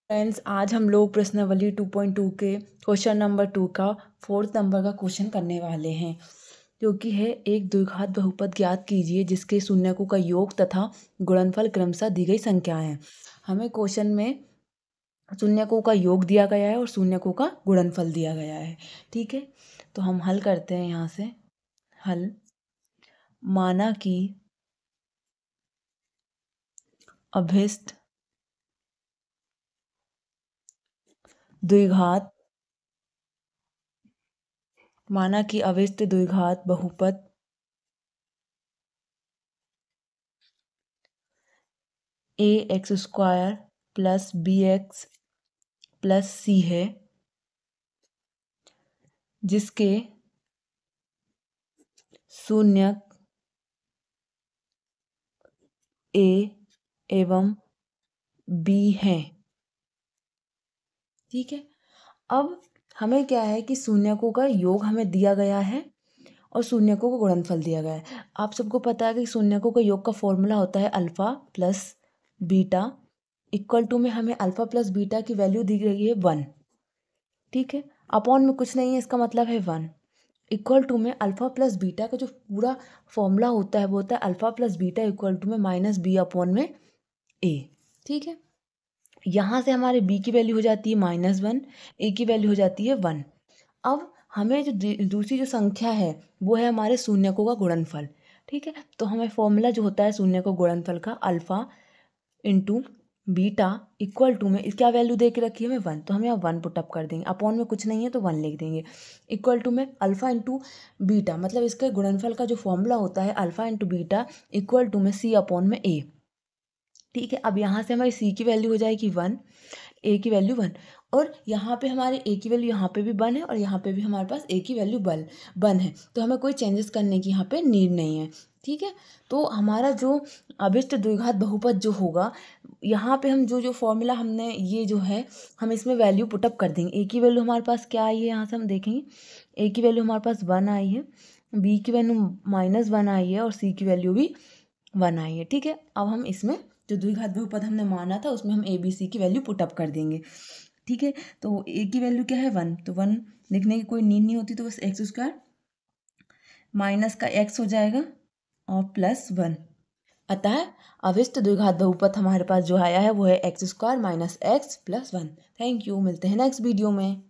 Friends, आज हम लोग प्रश्नावली 2.2 के क्वेश्चन नंबर 2 का 4th नंबर का क्वेश्चन करने वाले हैं, जो कि है एक द्विघात बहुपद ज्ञात कीजिए जिसके शून्यकों का योग तथा गुणनफल क्रमशः दी गई संख्याएं हैं। हमें क्वेश्चन में शून्यकों का योग दिया गया है और शून्यकों का गुणनफल दिया गया है। ठीक है, तो हम हल करते हैं। यहाँ से हल, माना कि अभिष्ट द्विघात बहुपद ax² plus bx plus c है, जिसके शून्यक a एवं b हैं। ठीक है, अब हमें क्या है कि शून्यकों का योग हमें दिया गया है और शून्यकों का गुणनफल दिया गया है। आप सबको पता है कि शून्यकों का योग का फॉर्मूला होता है alpha plus beta equal to में हमें अल्फ़ा प्लस बीटा की वैल्यू दी गई है 1। ठीक है, अपॉन में कुछ नहीं है, इसका मतलब है 1 इक्वल टू में अल्फ़ा प्लस बीटा का जो पूरा फॉर्मूला होता है वो होता है alpha plus beta equal to में -b अपॉन में a। ठीक है, यहाँ से हमारे b की वैल्यू हो जाती है -1, a की वैल्यू हो जाती है 1। अब हमें जो दूसरी जो संख्या है वो है हमारे शून्यकों का गुणनफल। ठीक है, तो हमें फॉर्मूला जो होता है शून्यकों गुणनफल का alpha into beta equal to में क्या वैल्यू दे के रखी है हमें 1, तो हम यहाँ 1 पुटअप कर देंगे। अपॉन में कुछ नहीं है तो 1 लिख देंगे। इक्वल टू में अल्फ़ा इंटू बीटा, मतलब इसके गुणनफल का जो फॉर्मूला होता है alpha into beta equal to में c अपॉन में a। ठीक है, अब यहाँ से हमारी c की वैल्यू हो जाएगी 1, a की वैल्यू 1, और यहाँ पे हमारे a की वैल्यू यहाँ पे भी 1 है और यहाँ पे भी हमारे पास a की वैल्यू 1 है, तो हमें कोई चेंजेस करने की यहाँ पे नीड नहीं है। ठीक है, तो हमारा जो अभिष्ट द्विघात बहुपद जो होगा, यहाँ पे हम जो फॉर्मूला हमने ये जो है हम इसमें वैल्यू पुटअप कर देंगे। a की वैल्यू हमारे पास क्या आई है, यहाँ से हम देखेंगे a की वैल्यू हमारे पास 1 आई है, b की वैल्यू -1 आई है और c की वैल्यू भी 1 आई है। ठीक है, अब हम इसमें जो द्विघात बहुपद हमने माना था उसमें हम a b c की वैल्यू पुटअप कर देंगे। ठीक है, तो a की वैल्यू क्या है 1, तो 1 लिखने की कोई नीड नहीं होती, तो बस x² माइनस का x हो जाएगा और प्लस 1। अतः अभिष्ट द्विघात बहुपद हमारे पास जो आया है वो है x² - x + 1। थैंक यू, मिलते हैं नेक्स्ट वीडियो में।